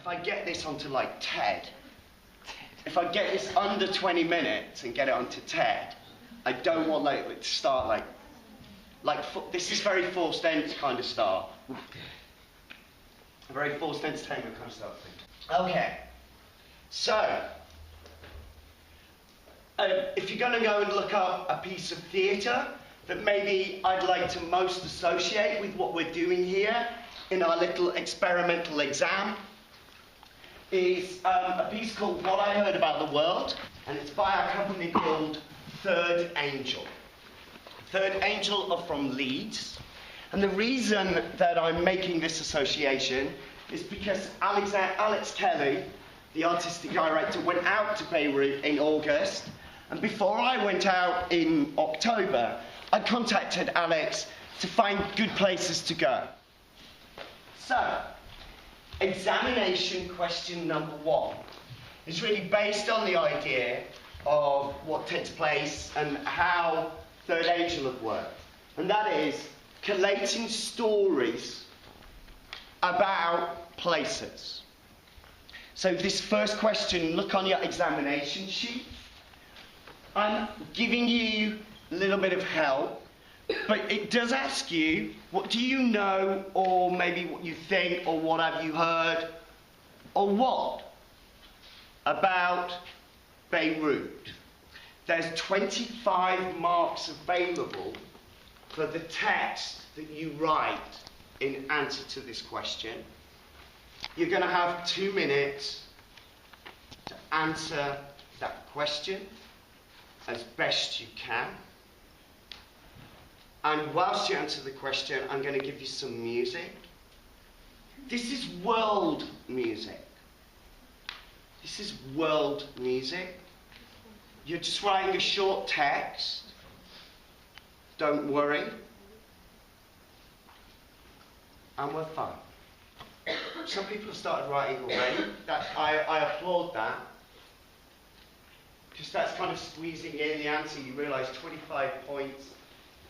if I get this onto like TED, if I get this under 20 minutes and get it onto TED, I don't want it to start this is very forced end kind of start. A very forced entertainment kind of start thing. Okay, so if you're going to go and look up a piece of theatre that maybe I'd like to most associate with what we're doing here in our little experimental exam, is a piece called What I Heard About the World, and it's by a company called Third Angel. Third Angel are from Leeds, and the reason that I'm making this association is because Alex Kelly, the artistic director, went out to Beirut in August, and before I went out in October, I contacted Alex to find good places to go. So, examination question number 1 is really based on the idea of what takes place and how Third Angel have worked. And that is collating stories about places. So this first question, look on your examination sheet. I'm giving you a little bit of help, but it does ask you, what do you know, or maybe what you think, or what have you heard, or what about Beirut? There's 25 marks available for the text that you write in answer to this question. You're going to have 2 minutes to answer that question as best you can. And whilst you answer the question, I'm going to give you some music. This is world music. This is world music. You're just writing a short text. Don't worry. And we're fine. Some people have started writing already. I applaud that. Because that's kind of squeezing in the answer. You realise 25 points,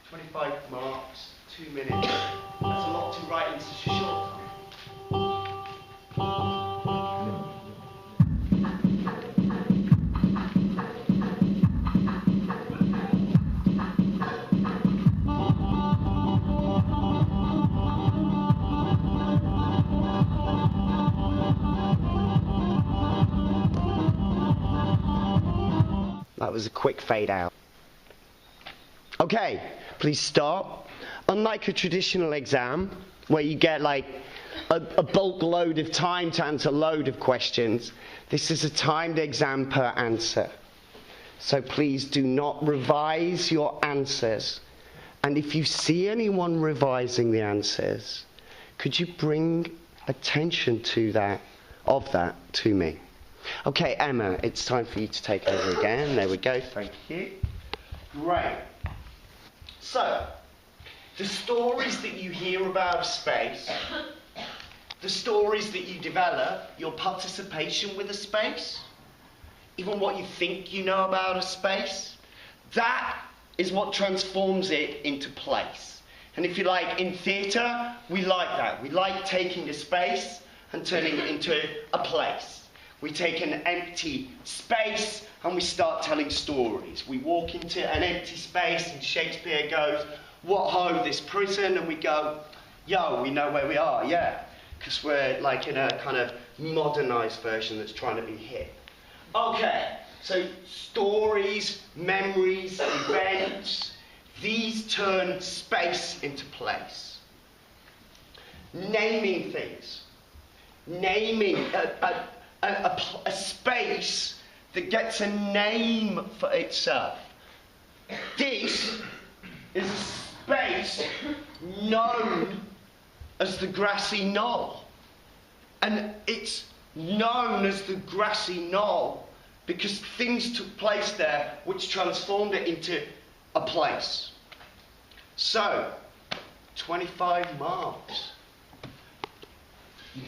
25 marks, 2 minutes. That's a lot to write in such a short time. That was a quick fade out. Okay, please stop. Unlike a traditional exam, where you get like a bulk load of time to answer a load of questions, this is a timed exam per answer. So please do not revise your answers. And if you see anyone revising the answers, could you bring attention to that to me? Okay, Emma, it's time for you to take over again. There we go, thank you. Great. So, the stories that you hear about space, the stories that you develop, your participation with a space, even what you think you know about a space, that is what transforms it into place. And if you like, in theatre, we like that. We like taking a space and turning it into a place. We take an empty space and we start telling stories. We walk into an empty space and Shakespeare goes, "What ho, this prison?" And we go, "Yo, we know where we are, yeah." Because we're like in a kind of modernised version that's trying to be hip. Okay, so stories, memories, events, these turn space into place. Naming things. Naming a space that gets a name for itself. This is a space known as the grassy knoll. And it's known as the grassy knoll because things took place there which transformed it into a place. So, 25 marks.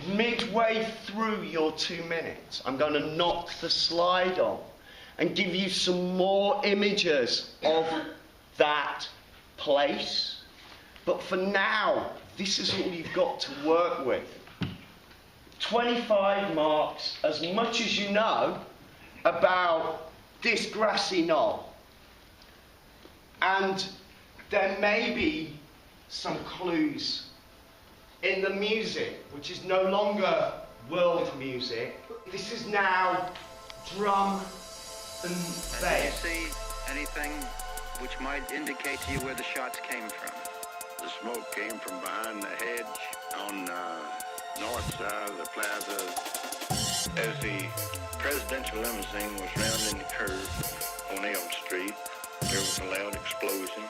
Midway through your 2 minutes, I'm going to knock the slide on and give you some more images of that place. But for now, this is all you've got to work with. 25 marks, as much as you know about this grassy knoll. And there may be some clues in the music, which is no longer world music. This is now drum and bass. Do you see anything which might indicate to you where the shots came from? The smoke came from behind the hedge on the north side of the plaza. As the presidential limousine was rounding the curve on Elm Street, there was a loud explosion,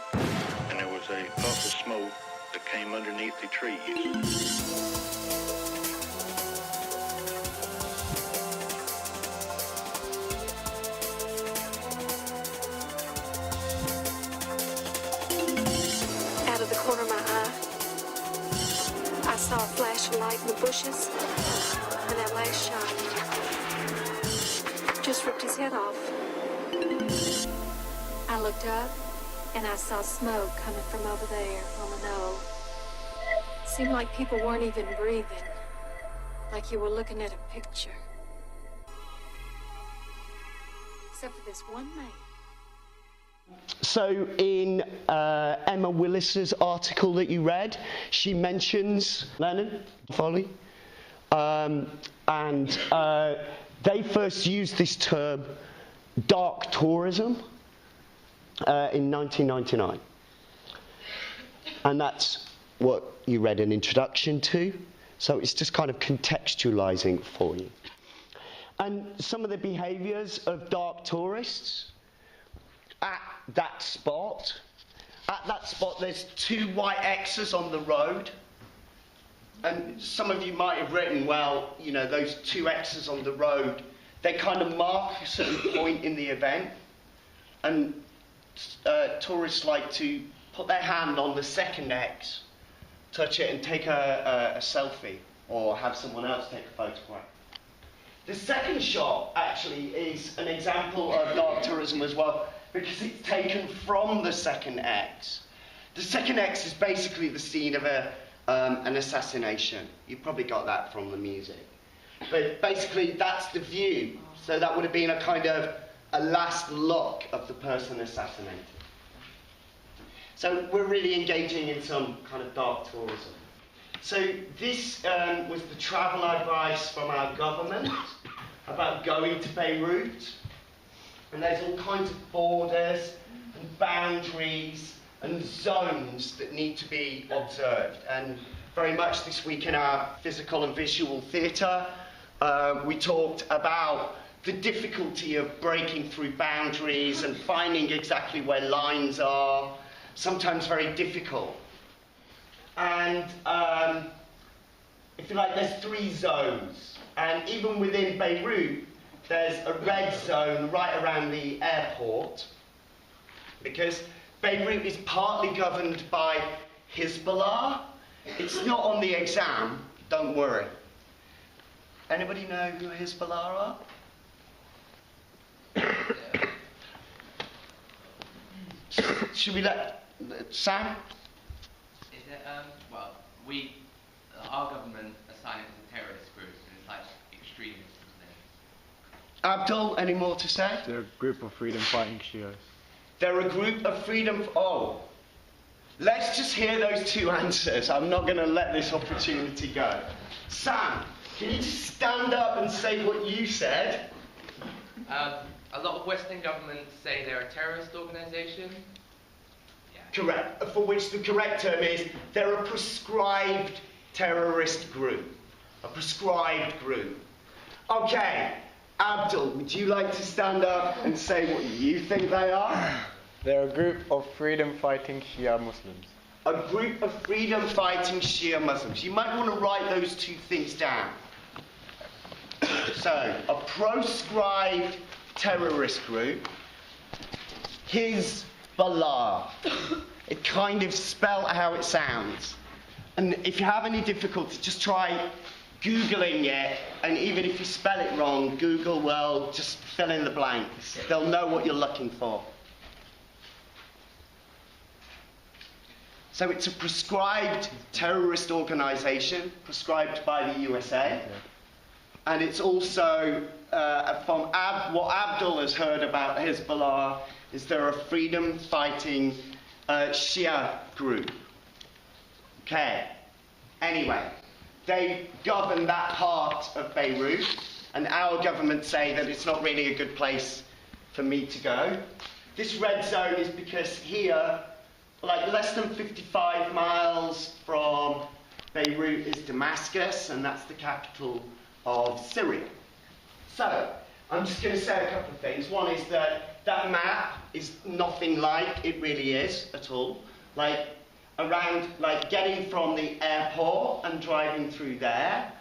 and there was a puff of smoke that came underneath the trees. Out of the corner of my eye, I saw a flash of light in the bushes, and that last shot just ripped his head off. I looked up, and I saw smoke coming from over there on the knoll. Seemed like people weren't even breathing, like you were looking at a picture. Except for this one man. So in Emma Willis's article that you read, she mentions Lennon, Foley, and they first used this term, dark tourism, in 1999. And that's what you read an introduction to. So it's just kind of contextualizing for you. And some of the behaviors of dark tourists at that spot there's two white X's on the road. And some of you might have written, well, you know, those two X's on the road, they kind of mark a certain point in the event. And tourists like to put their hand on the second X, touch it and take a selfie, or have someone else take a photograph. The second shot actually is an example of dark tourism as well, because it's taken from the second X. The second X is basically the scene of an assassination. You probably got that from the music. But basically that's the view. So that would have been a kind of a last look of the person assassinated. So we're really engaging in some kind of dark tourism. So this was the travel advice from our government about going to Beirut. And there's all kinds of borders and boundaries and zones that need to be observed. And very much this week in our physical and visual theatre, we talked about the difficulty of breaking through boundaries and finding exactly where lines are, sometimes very difficult. And if you like, there's 3 zones. And even within Beirut, there's a red zone right around the airport, because Beirut is partly governed by Hezbollah. It's not on the exam, don't worry. Anybody know who Hezbollah are? Should we let Sam? Is it, well, our government assigned it to terrorist groups, and it's like extremists. Abdul, any more to say? They're a group of freedom-fighting Shias. They're a group of freedom... Oh. Let's just hear those 2 answers. I'm not going to let this opportunity go. Sam, can you just stand up and say what you said? A lot of Western governments say they're a terrorist organisation. Yeah. Correct. For which the correct term is, they're a prescribed terrorist group. A prescribed group. Okay. Abdul, would you like to stand up and say what you think they are? They're a group of freedom-fighting Shia Muslims. A group of freedom-fighting Shia Muslims. You might want to write those 2 things down. So, a proscribed terrorist group, Hezbollah. It kind of spell how it sounds. And if you have any difficulty, just try Googling it, and even if you spell it wrong, Google will just fill in the blanks. They'll know what you're looking for. So it's a prescribed terrorist organisation, prescribed by the USA. and it's also from what Abdul has heard about Hezbollah is they're a freedom-fighting Shia group. Okay. Anyway, they govern that part of Beirut, and our government say that it's not really a good place for me to go. This red zone is because here, like less than 55 miles from Beirut is Damascus, and that's the capital of Syria. So, I'm just going to say a couple of things. One is that that map is nothing like it really is at all. Like, around, like getting from the airport and driving through there,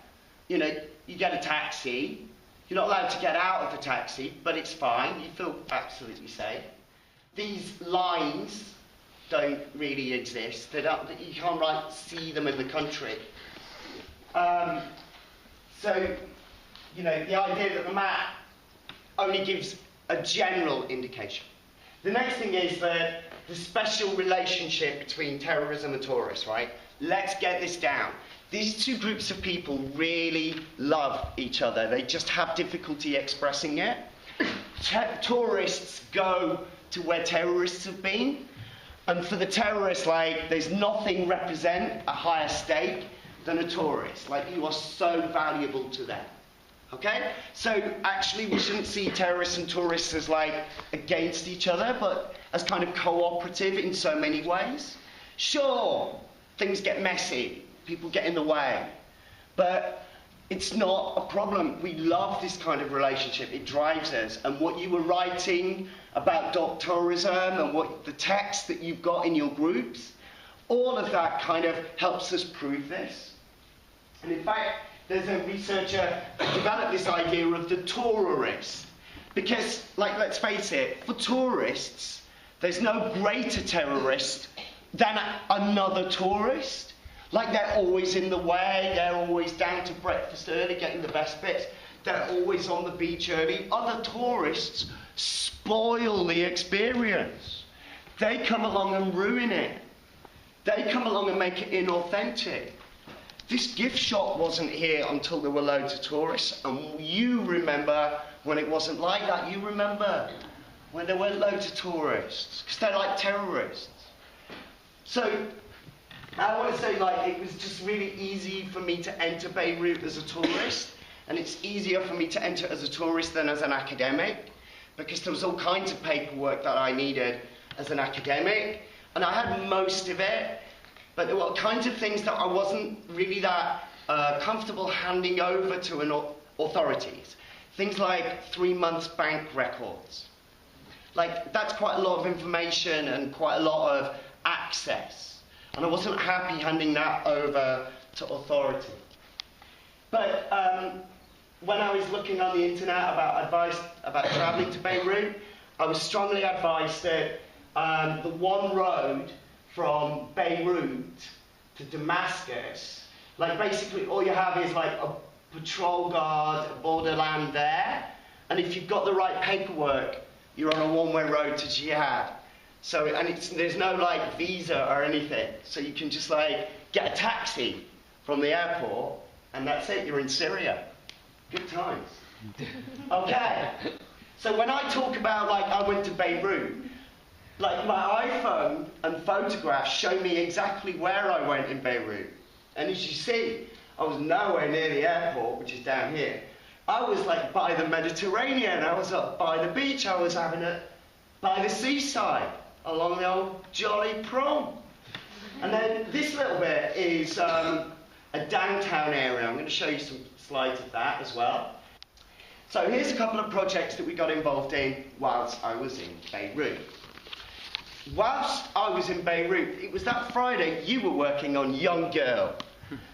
you know, you get a taxi. You're not allowed to get out of the taxi, but it's fine. You feel absolutely safe. These lines don't really exist. They don't, you can't see them in the country. So, you know, the idea that the map only gives a general indication. The next thing is that the special relationship between terrorism and tourists, right? Let's get this down. These two groups of people really love each other. They just have difficulty expressing it. Tourists go to where terrorists have been. And for the terrorists, like, there's nothing represent a higher stake than a tourist. Like, you are so valuable to them. Okay? So, actually, we shouldn't see terrorists and tourists as, like, against each other, but as kind of cooperative in so many ways. Sure, things get messy. People get in the way. But it's not a problem. We love this kind of relationship. It drives us. And what you were writing about doctorism and what the text that you've got in your groups, all of that kind of helps us prove this. And in fact, there's a researcher who developed this idea of the tourist. Because, like, let's face it, for tourists, there's no greater terrorist than another tourist. Like, they're always in the way, they're always down to breakfast early, getting the best bits. They're always on the beach early. Other tourists spoil the experience. They come along and ruin it. They come along and make it inauthentic. This gift shop wasn't here until there were loads of tourists. And you remember when it wasn't like that. You remember when there weren't loads of tourists. Because they're like terrorists. So, I want to say, like, it was just really easy for me to enter Beirut as a tourist, and it's easier for me to enter as a tourist than as an academic, because there was all kinds of paperwork that I needed as an academic, and I had most of it, but there were kinds of things that I wasn't really that comfortable handing over to authorities. Things like 3 months bank records. Like, that's quite a lot of information and quite a lot of access. And I wasn't happy handing that over to authority. But when I was looking on the internet about advice about travelling to Beirut, I was strongly advised that the one road from Beirut to Damascus, like basically all you have is like a patrol guard, a borderland there, and if you've got the right paperwork, you're on a one-way road to jihad. So, and there's no like visa or anything. So you can just like get a taxi from the airport and that's it, you're in Syria. Good times. Okay. So when I talk about like I went to Beirut, like my iPhone and photographs show me exactly where I went in Beirut. And as you see, I was nowhere near the airport, which is down here. I was like by the Mediterranean, I was up by the beach, I was having it by the seaside. Along the old jolly prom. And then this little bit is a downtown area. I'm going to show you some slides of that as well. So here's a couple of projects that we got involved in whilst I was in Beirut. Whilst I was in Beirut, it was that Friday you were working on Young Girl.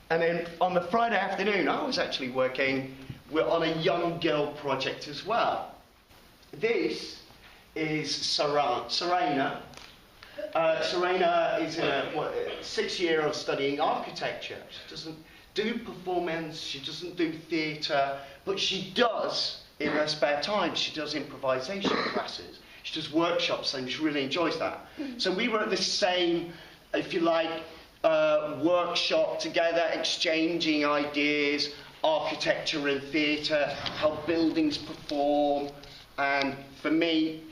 And then on the Friday afternoon, I was actually working on a Young Girl project as well. This is Serena. Serena is in a 6 year of studying architecture. She doesn't do performance, she doesn't do theatre, but she does, in her spare time, she does improvisation classes. She does workshops and she really enjoys that. So we were at the same, if you like, workshop together, exchanging ideas architecture and theatre, how buildings perform, and for me,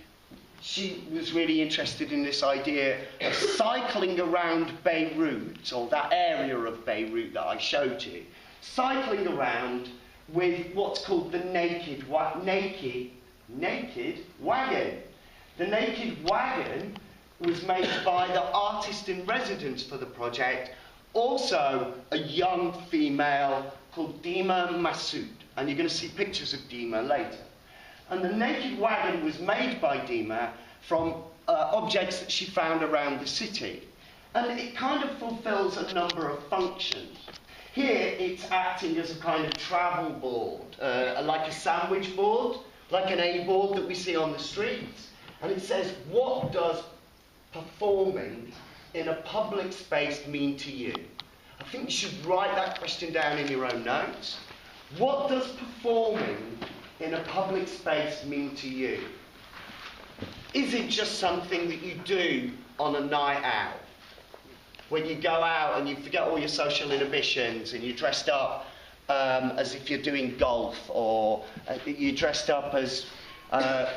she was really interested in this idea of cycling around Beirut, or that area of Beirut that I showed you, cycling around with what's called the naked wagon. The naked wagon was made by the artist in residence for the project, also a young female called Dima Massoud, and you're going to see pictures of Dima later. And the naked wagon was made by Dima from objects that she found around the city. And it kind of fulfills a number of functions. Here it's acting as a kind of travel board, like a sandwich board, like an A board that we see on the streets. And it says, what does performing in a public space mean to you? I think you should write that question down in your own notes. What does performing in a public space mean to you? Is it just something that you do on a night out? When you go out and you forget all your social inhibitions and you're dressed up as if you're doing golf, or you're dressed up as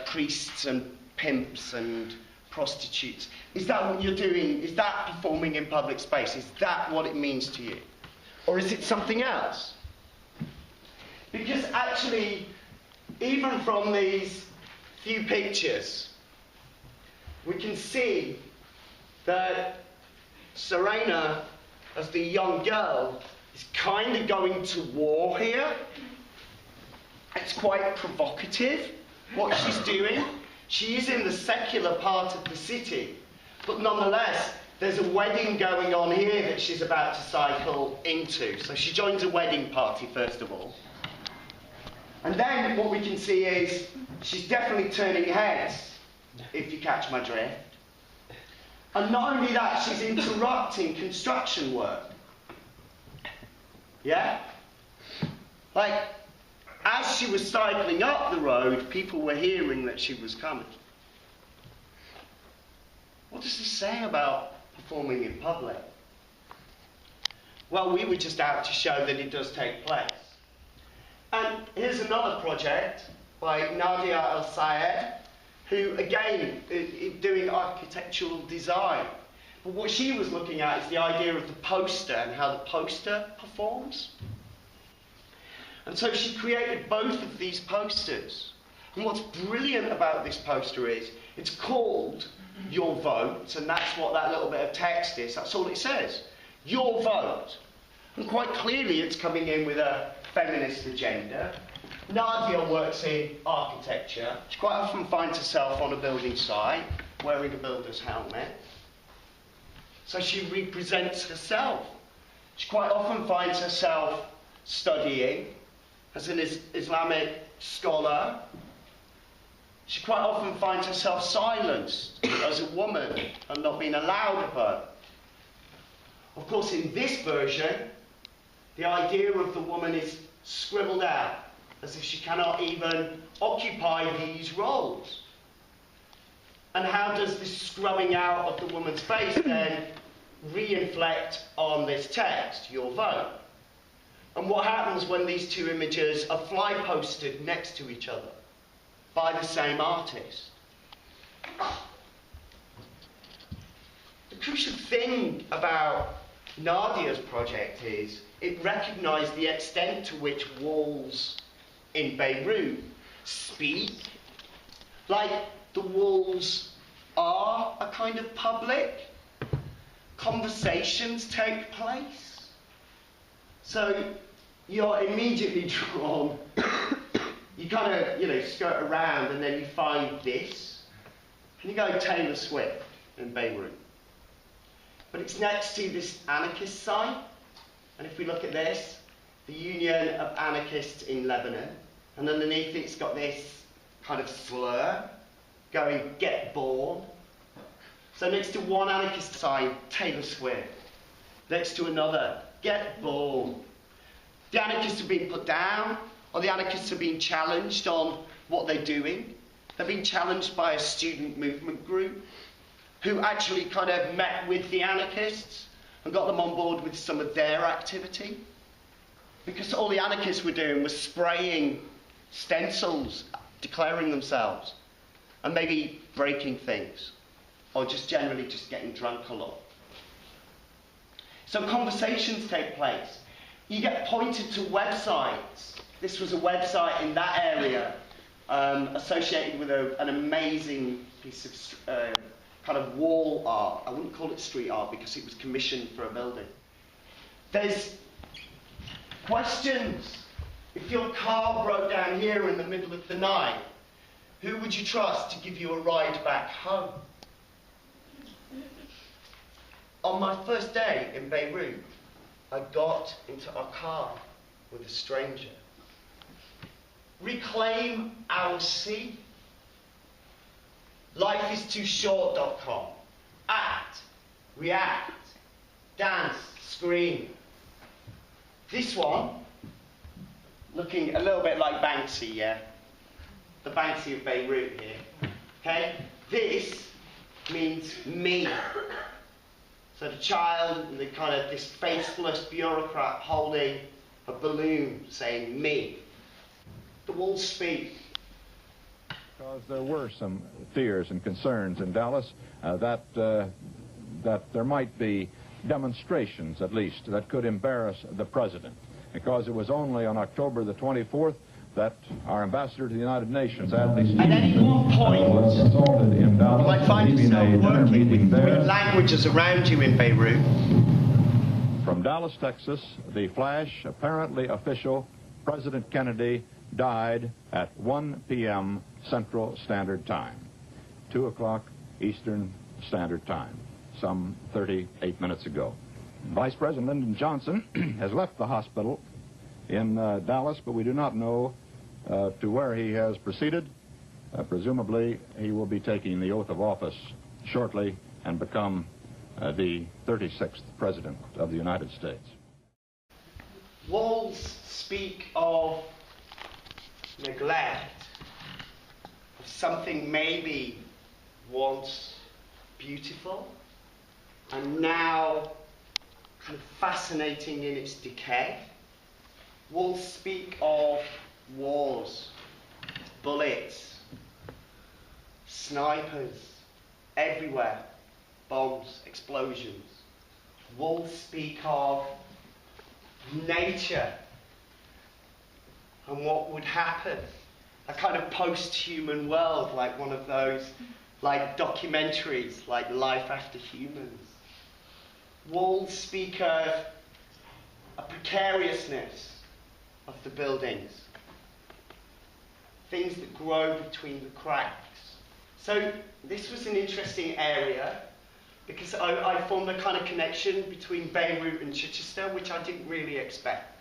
priests and pimps and prostitutes. Is that what you're doing? Is that performing in public space? Is that what it means to you? Or is it something else? Because actually, even from these few pictures, we can see that Serena, as the young girl, is kind of going to war here. It's quite provocative, what she's doing. She is in the secular part of the city, but nonetheless, there's a wedding going on here that she's about to cycle into. So she joins a wedding party, first of all. And then what we can see is she's definitely turning heads, if you catch my drift. And not only that, she's interrupting construction work. Yeah? Like, as she was cycling up the road, people were hearing that she was coming. What does this say about performing in public? Well, we were just out to show that it does take place. And here's another project by Nadia El-Sayed, who, again, is doing architectural design. But what she was looking at is the idea of the poster and how the poster performs. And so she created both of these posters. And what's brilliant about this poster is it's called Your Vote, and that's what that little bit of text is. That's all it says. Your vote. And quite clearly it's coming in with a feminist agenda. Nadia works in architecture. She quite often finds herself on a building site wearing a builder's helmet. So she represents herself. She quite often finds herself studying as an Islamic scholar. She quite often finds herself silenced as a woman and not being allowed a vote. Of course, in this version, the idea of the woman is scribbled out, as if she cannot even occupy these roles. And how does this scrubbing out of the woman's face then re-inflect on this text, your vote? And what happens when these two images are fly-posted next to each other by the same artist? The crucial thing about Nadia's project is it recognised the extent to which walls in Beirut speak. Like the walls are a kind of public. Conversations take place. So you're immediately drawn, you kind of, skirt around and then you find this. And you go Taylor Swift in Beirut. But it's next to this anarchist site. And if we look at this, the Union of Anarchists in Lebanon, and underneath it's got this kind of slur going, get born. So next to one anarchist sign, Taylor Swift. Next to another, get born. The anarchists are being put down, or the anarchists are being challenged on what they're doing. They're being challenged by a student movement group who actually kind of met with the anarchists and got them on board with some of their activity. because all the anarchists were doing was spraying stencils, declaring themselves, and maybe breaking things, or just generally just getting drunk a lot. So conversations take place. You get pointed to websites. This was a website in that area associated with an amazing piece of kind of wall art. I wouldn't call it street art because it was commissioned for a building. There's questions. If your car broke down here in the middle of the night, who would you trust to give you a ride back home? On my first day in Beirut, I got into a car with a stranger. Reclaim our sea. Lifeistooshort.com. Act, react, dance, scream. This one, looking a little bit like Banksy, yeah? The Banksy of Beirut here. Okay? This means me. So the child, the kind of this faceless bureaucrat holding a balloon saying me. The walls speak. Because there were some fears and concerns in Dallas that there might be demonstrations, at least, that could embarrass the president. Because it was only on October the 24th that our ambassador to the United Nations, Adley At any one point, was assaulted in Dallas. you might find yourself working with there. 3 languages around you in Beirut. From Dallas, Texas, the flash, apparently official, President Kennedy died at 1 p.m. Central Standard Time, 2 o'clock Eastern Standard Time, some 38 minutes ago. Vice President Lyndon Johnson has left the hospital in Dallas, but we do not know to where he has proceeded. Presumably, he will be taking the oath of office shortly and become the 36th President of the United States. Walls speak of neglect, of something maybe once beautiful and now kind of fascinating in its decay. Walls speak of wars, bullets, snipers, everywhere, bombs, explosions. Walls speak of nature and what would happen. A kind of post-human world, like one of those like documentaries, like Life After Humans. Walls speak of a precariousness of the buildings. Things that grow between the cracks. So this was an interesting area because I formed a kind of connection between Beirut and Chichester, which I didn't really expect.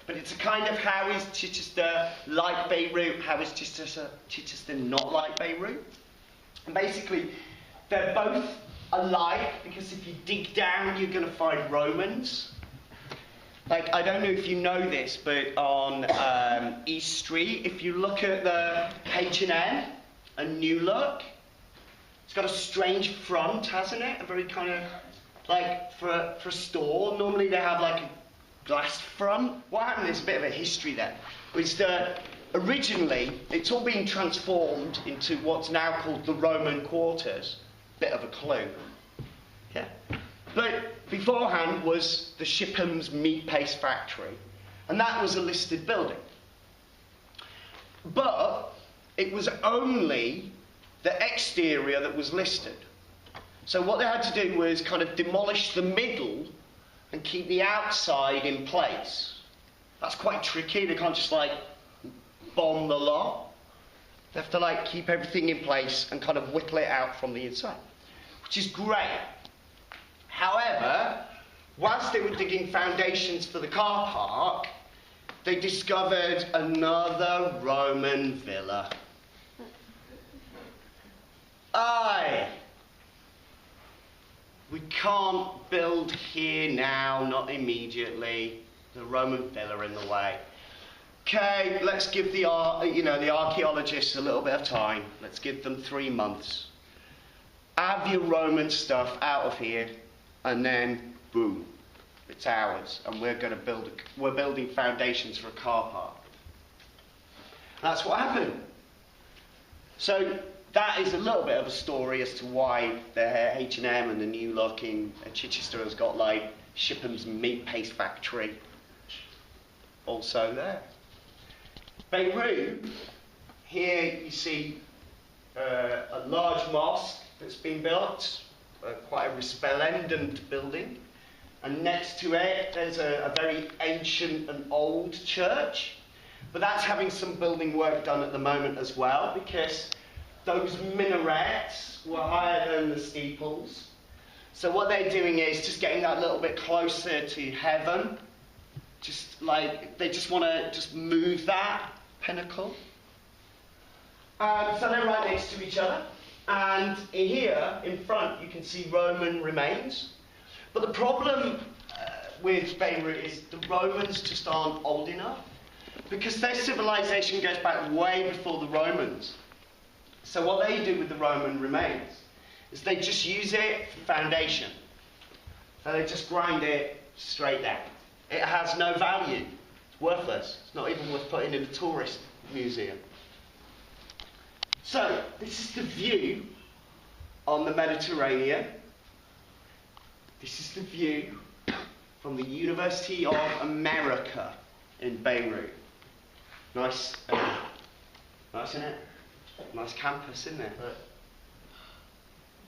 But it's a kind of how is Chichester like Beirut, how is Chichester not like Beirut? And basically, they're both alike because if you dig down, you're going to find Romans. Like, I don't know if you know this, but on East Street, if you look at the H&M, a New Look, it's got a strange front, hasn't it? A very kind of, like, for a store, normally they have, like, a glass front. What happened? There's a bit of a history there. Was that originally, it's all been transformed into what's now called the Roman quarters. Bit of a clue. Yeah. But beforehand was the Shipham's meat paste factory, and that was a listed building. But it was only the exterior that was listed. So what they had to do was kind of demolish the middle and keep the outside in place. That's quite tricky. They can't just like bomb the lot. They have to like keep everything in place and kind of whittle it out from the inside, which is great. However, whilst they were digging foundations for the car park, they discovered another Roman villa. Aye. We can't build here now, not immediately. The Roman villa in the way. Okay, let's give the archaeologists a little bit of time. Let's give them 3 months. Have your Roman stuff out of here, and then boom. It's ours, and we're building foundations for a car park. That's what happened. So that is a little bit of a story as to why the H&M and the New Look in Chichester has got like Shipham's meat paste factory also there. Beirut, here you see a large mosque that's been built, quite a resplendent building, and next to it there's a very ancient and old church, but that's having some building work done at the moment as well, because those minarets were higher than the steeples. So what they're doing is just getting that little bit closer to heaven. Just like, they just want to just move that pinnacle. So they're right next to each other. And here, in front, you can see Roman remains. But the problem with Beirut is the Romans just aren't old enough, because their civilization goes back way before the Romans. So what they do with the Roman remains is they just use it for foundation. So they just grind it straight down. It has no value. It's worthless. It's not even worth putting in a tourist museum. So this is the view on the Mediterranean. This is the view from the University of America in Beirut. Nice, isn't it? Nice campus, isn't it?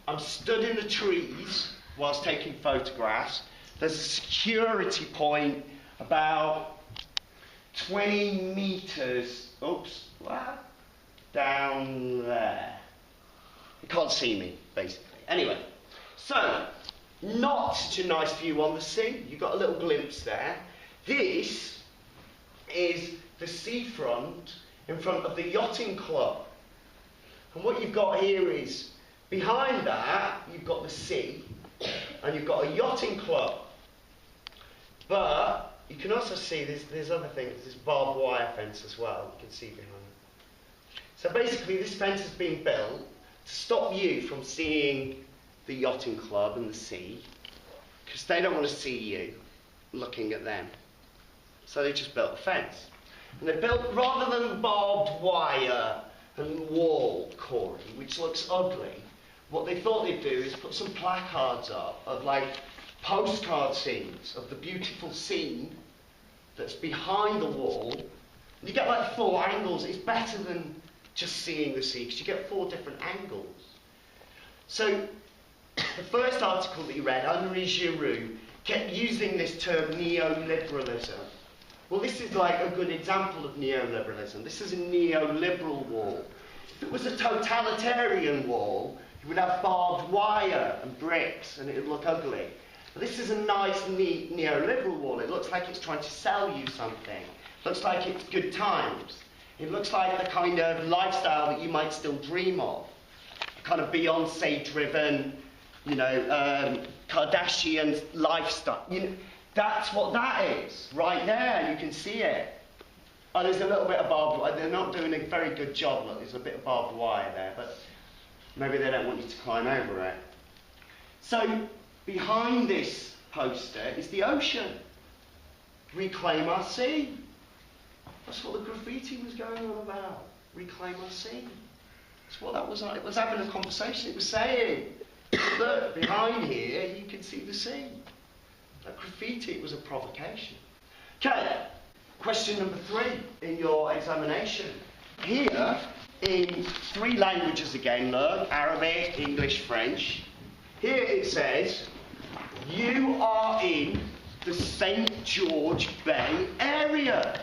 I'm stood in the trees whilst taking photographs. There's a security point about 20 metres, down there. You can't see me, basically. Anyway, so, not such a nice view on the sea. You've got a little glimpse there. This is the seafront in front of the yachting club. And what you've got here is, behind that, you've got the sea, and you've got a yachting club. But you can also see there's other things. There's barbed wire fence as well. You can see behind it. So basically, this fence has been built to stop you from seeing the yachting club and the sea, because they don't want to see you looking at them. So they just built a fence. And they built, rather than barbed wire and wall, Corey, which looks ugly, what they thought they'd do is put some placards up of like postcard scenes of the beautiful scene that's behind the wall. And you get like 4 angles. It's better than just seeing the sea, because you get 4 different angles. So the first article that you read, Henri Giroux, kept using this term neoliberalism. Well, this is like a good example of neoliberalism. This is a neoliberal wall. If it was a totalitarian wall, you would have barbed wire and bricks, and it would look ugly. But this is a nice, neat neoliberal wall. It looks like it's trying to sell you something. It looks like it's good times. It looks like the kind of lifestyle that you might still dream of. A kind of Beyonce-driven, Kardashian lifestyle. That's what that is, right there. You can see it. Oh, there's a little bit of barbed wire. They're not doing a very good job. Look, there's a bit of barbed wire there, but maybe they don't want you to climb over it. So, behind this poster is the ocean. Reclaim our sea. That's what the graffiti was going on about. Reclaim our sea. That's what that was like. It was having a conversation. It was saying, look, behind here you can see the sea. That graffiti was a provocation. Okay, question number 3 in your examination. Here, in 3 languages again, look, Arabic, English, French. Here it says, you are in the St. George Bay area.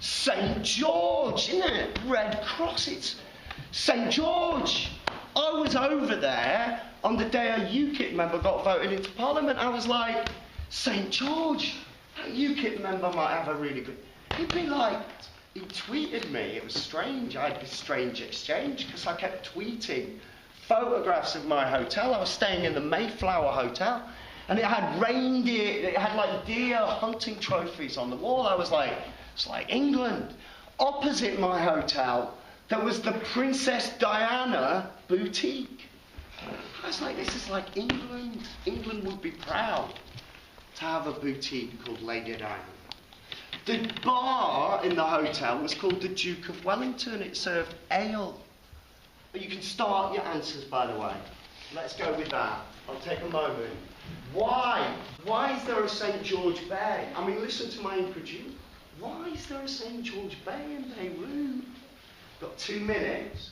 St. George, isn't it? Red Cross, it's St. George. I was over there on the day a UKIP member got voted into Parliament. I was like, St. George, that UKIP member might have a really good... He'd be like, he tweeted me. It was strange. I had this strange exchange because I kept tweeting photographs of my hotel. I was staying in the Mayflower Hotel, and it had reindeer, it had like deer hunting trophies on the wall. I was like, it's like England. Opposite my hotel, there was the Princess Diana boutique. I was like, this is like England. England would be proud. to have a boutique called Lady Diana. The bar in the hotel was called the Duke of Wellington. It served ale. You can start your answers, by the way. Let's go with that. I'll take a moment. Why? Why is there a St. George Bay? I mean, listen to my incredulity. Why is there a St. George Bay in Beirut? Got 2 minutes.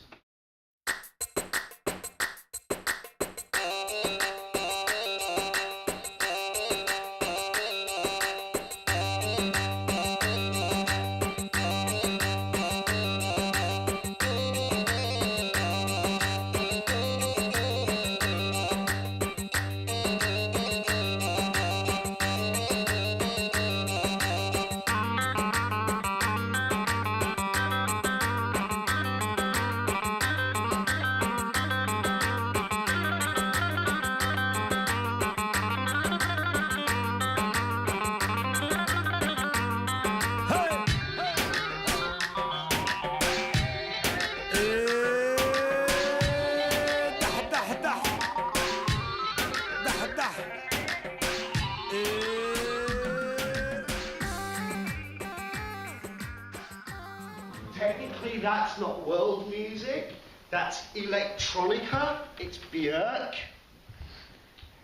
Technically, that's not world music. That's electronica. It's Björk.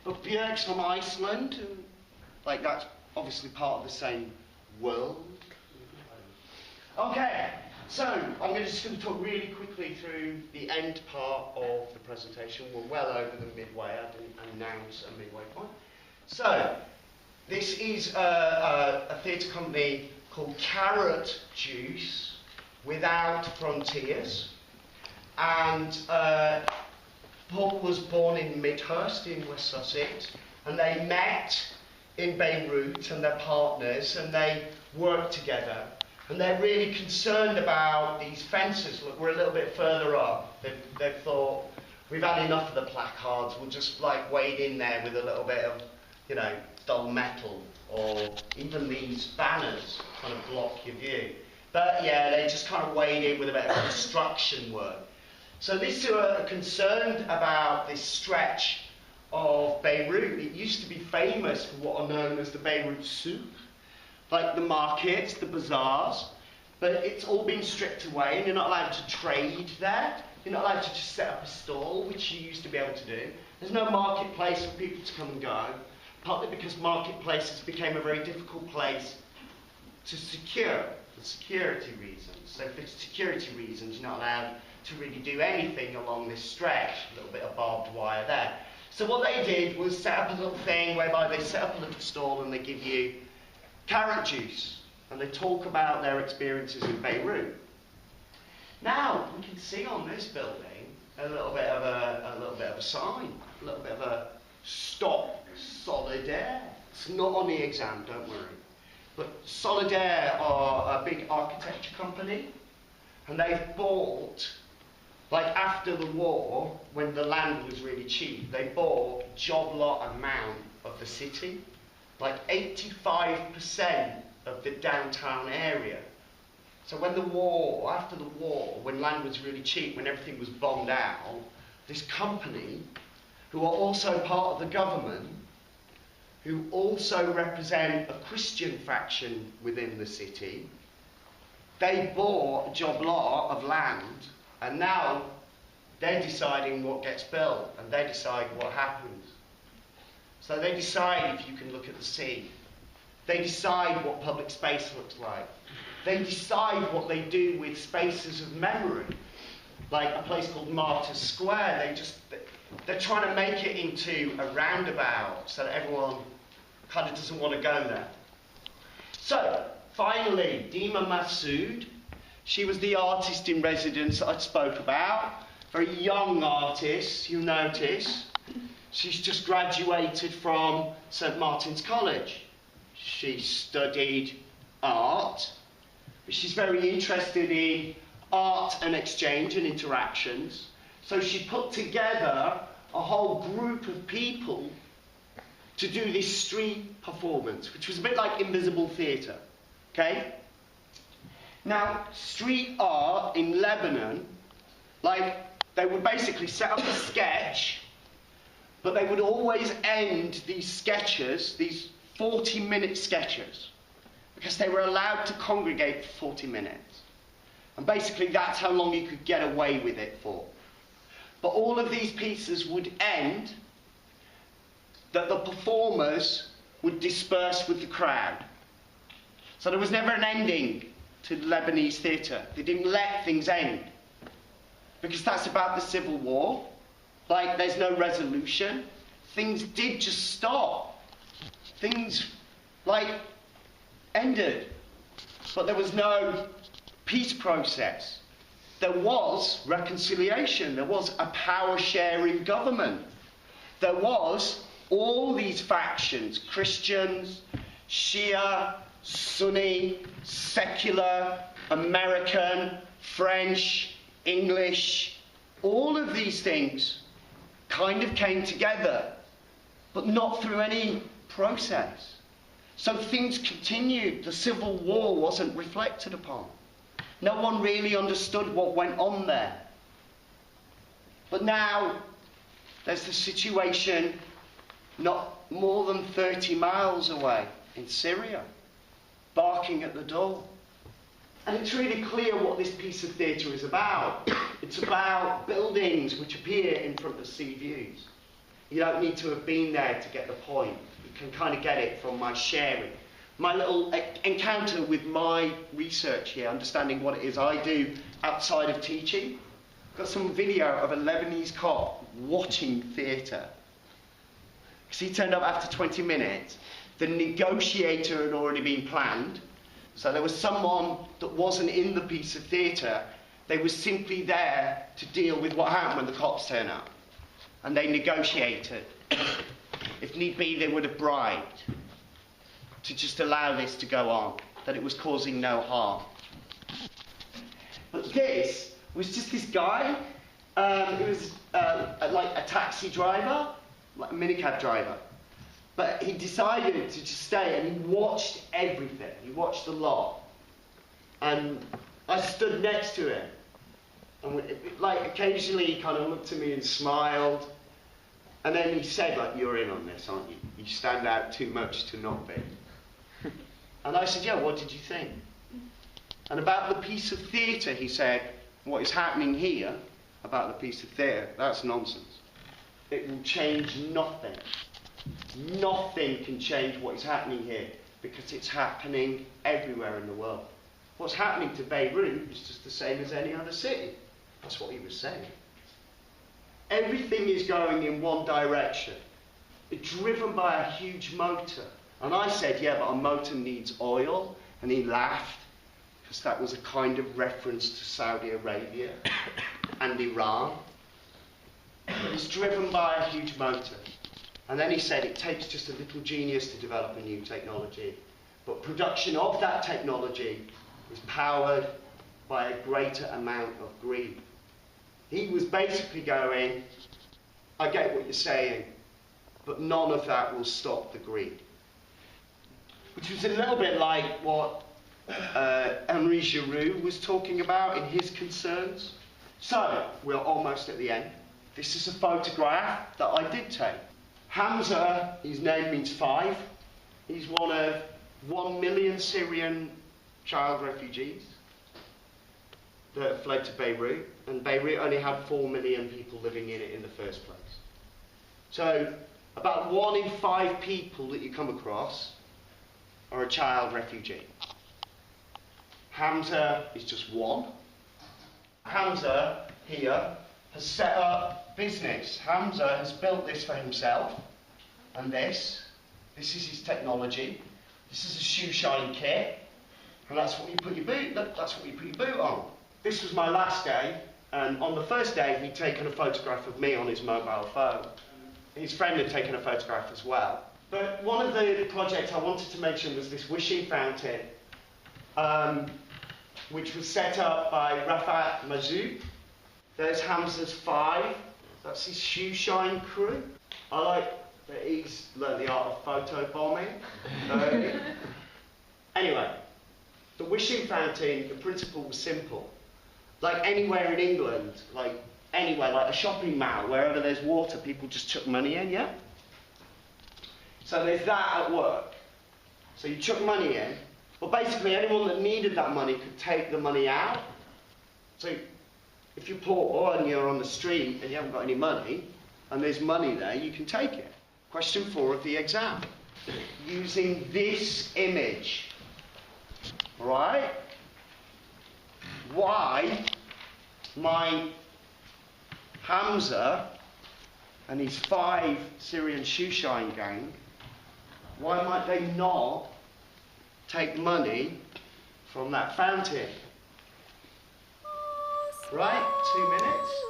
But Björk's from Iceland. And, like, that's obviously part of the same world. Okay, so I'm just going to talk really quickly through the end part of the presentation. We're well over the midway. I didn't announce a midway point. So, this is a theatre company called Carrot Juice, Without Frontiers, and Paul was born in Midhurst in West Sussex, and they met in Beirut and their partners, and they worked together, and they're really concerned about these fences. Look, we're a little bit further up. They've thought, we've had enough of the placards, we'll just like wade in there with a little bit of, you know, dull metal, or even these banners kind of block your view. But yeah, they just kind of wade in with a bit of construction work. So these two are concerned about this stretch of Beirut. It used to be famous for what are known as the Beirut souk, like the markets, the bazaars, but it's all been stripped away and you're not allowed to trade there. You're not allowed to just set up a stall, which you used to be able to do. There's no marketplace for people to come and go, partly because marketplaces became a very difficult place to secure for security reasons. So for security reasons, you're not allowed to really do anything along this stretch. A little bit of barbed wire there. So what they did was set up a little thing whereby they set up a little stall and they give you carrot juice, and they talk about their experiences in Beirut. Now we can see on this building a little bit of a sign, a little bit of a stop Solidaire. It's not on the exam, don't worry. But Solidaire are a big architecture company, and they've bought, like after the war, when the land was really cheap, they bought a job lot amount of the city, like 85% of the downtown area. So when the war, after the war, when land was really cheap, when everything was bombed out, this company, who are also part of the government, who also represent a Christian faction within the city, they bought a job lot of land, and now they're deciding what gets built, and they decide what happens. So they decide if you can look at the sea. They decide what public space looks like. They decide what they do with spaces of memory, like a place called Martyrs Square. They're trying to make it into a roundabout so that everyone kind of doesn't want to go there. So, finally, Dima Masood. She was the artist in residence that I spoke about. Very young artist, you'll notice. She's just graduated from St. Martin's College. She studied art, but she's very interested in art and exchange and interactions. So she put together a whole group of people to do this street performance, which was a bit like invisible theatre. Okay? Now, street art in Lebanon, like, they would basically set up a sketch, but they would always end these sketches, these 40-minute sketches, because they were allowed to congregate for 40 minutes. And basically that's how long you could get away with it for. But all of these pieces would end that the performers would disperse with the crowd. So there was never an ending to Lebanese theatre. They didn't let things end. Because that's about the civil war. Like, there's no resolution. Things did just stop. Things, like, ended. But there was no peace process. There was reconciliation. There was a power-sharing government. There was all these factions, Christians, Shia, Sunni, secular, American, French, English, all of these things kind of came together, but not through any process. So things continued. The Civil War wasn't reflected upon. No one really understood what went on there. But now there's the situation not more than 30 miles away in Syria, barking at the door. And it's really clear what this piece of theatre is about. It's about buildings which appear in front of sea views. You don't need to have been there to get the point. You can kind of get it from my sharing. My little encounter with my research here, understanding what it is I do outside of teaching. I've got some video of a Lebanese cop watching theatre. Because he turned up after 20 minutes. The negotiator had already been planned. So there was someone that wasn't in the piece of theatre. They were simply there to deal with what happened when the cops turn up. And they negotiated. If need be, they would have bribed to just allow this to go on, that it was causing no harm. But this was just this guy. He was like a taxi driver, like a minicab driver. But he decided to just stay, and he watched everything. He watched a lot. And I stood next to him. And like occasionally he kind of looked at me and smiled. And then he said, like, "You're in on this, aren't you? You stand out too much to not be." And I said, "Yeah, what did you think?" And about the piece of theatre, he said, "What is happening here about the piece of theatre, that's nonsense. It will change nothing. Nothing can change what is happening here, because it's happening everywhere in the world. What's happening to Beirut is just the same as any other city." That's what he was saying. Everything is going in one direction. It's driven by a huge motor. And I said, "Yeah, but a motor needs oil." And he laughed, because that was a kind of reference to Saudi Arabia and Iran. But it's driven by a huge motor. And then he said it takes just a little genius to develop a new technology. But production of that technology is powered by a greater amount of greed. He was basically going, "I get what you're saying, but none of that will stop the greed." Which was a little bit like what Henri Giroux was talking about in his concerns. So, we're almost at the end. This is a photograph that I did take. Hamza, his name means 5. He's one of 1 million Syrian child refugees that fled to Beirut. And Beirut only had 4 million people living in it in the first place. So, about 1 in 5 people that you come across are a child refugee. Hamza is just one. Hamza, here, has set up business. Hamza has built this for himself. And this is his technology. This is a shoe shine kit. And that's what you put your boot on. This was my last day. And on the first day, he'd taken a photograph of me on his mobile phone. His friend had taken a photograph as well. But one of the projects I wanted to mention was this wishing fountain, which was set up by Rafat Mazouk. There's Hamza's 5. That's his shoe shine crew. I like that he's learned the art of photo bombing. Anyway, the wishing fountain, the principle was simple. Like anywhere in England, like anywhere, like a shopping mall, wherever there's water, people just chuck money in, yeah? So there's that at work. So you chuck money in, but basically anyone that needed that money could take the money out. So if you're poor and you're on the street and you haven't got any money, and there's money there, you can take it. Question 4 of the exam. Using this image, right? Why my Hamza and his 5 Syrian shoeshine gang, why might they not take money from that fountain? Right, 2 minutes.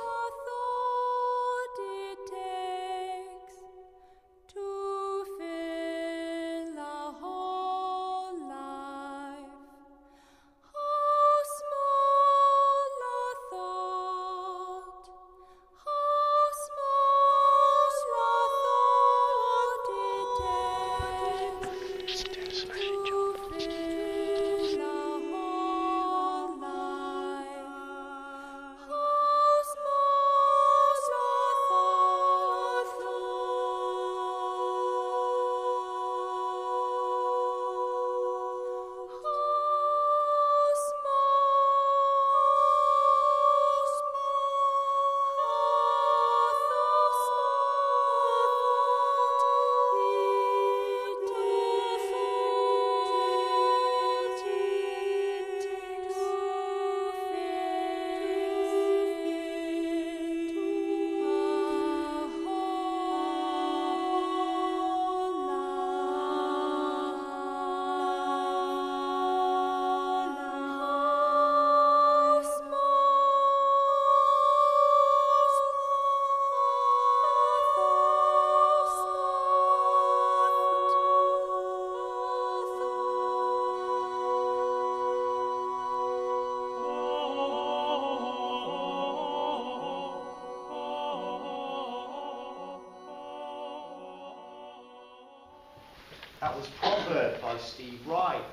That was Proverb by Steve Wright.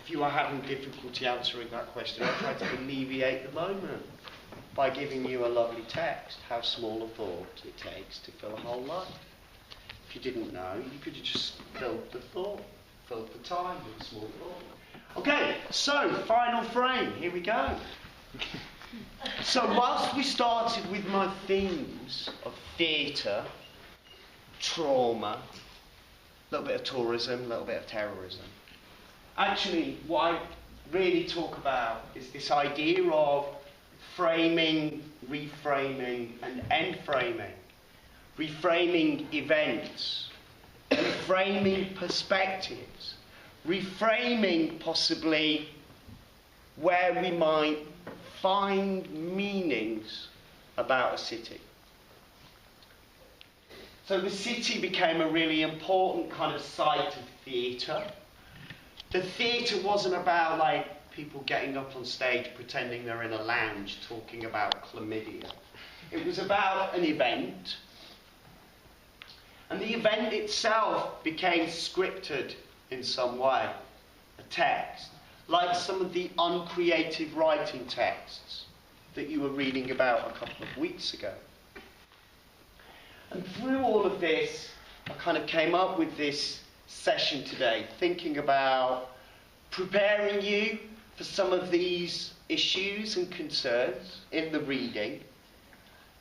If you are having difficulty answering that question, I try to alleviate the moment by giving you a lovely text. How small a thought it takes to fill a whole life. If you didn't know, you could have just filled the thought, filled the time with a small thought. Okay, so final frame, here we go. So whilst we started with my themes of theatre, trauma, a little bit of tourism, a little bit of terrorism. Actually, what I really talk about is this idea of framing, reframing, and end-framing. Reframing events, reframing perspectives, reframing possibly where we might find meanings about a city. So the city became a really important kind of site of theatre. The theatre wasn't about like people getting up on stage pretending they're in a lounge talking about chlamydia. It was about an event. And the event itself became scripted in some way, a text, like some of the uncreative writing texts that you were reading about a couple of weeks ago. And through all of this, I kind of came up with this session today, thinking about preparing you for some of these issues and concerns in the reading,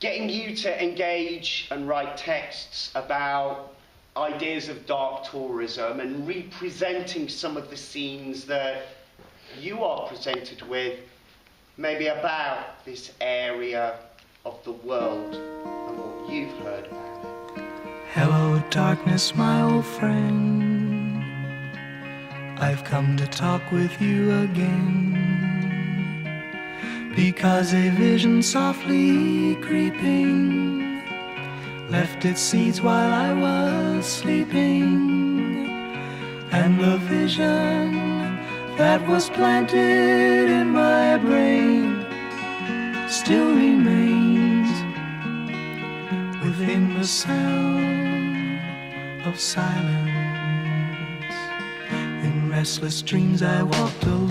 getting you to engage and write texts about ideas of dark tourism and representing some of the scenes that you are presented with, maybe about this area of the world and what you've heard about it. Hello, darkness, my old friend. I've come to talk with you again, because a vision softly creeping left its seeds while I was sleeping, and the vision that was planted in my brain still remains within the sound of silence. In restless dreams I walked along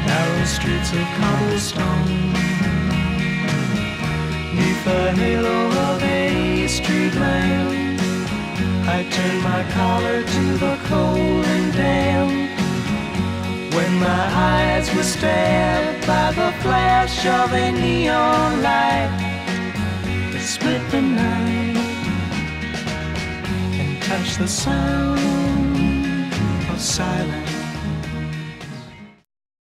narrow streets of cobblestone, neath the halo of a street lamp. I turned my collar to the cold and damp. When my eyes were stabbed by the flash of a neon light that split the night and touched the sound of silence.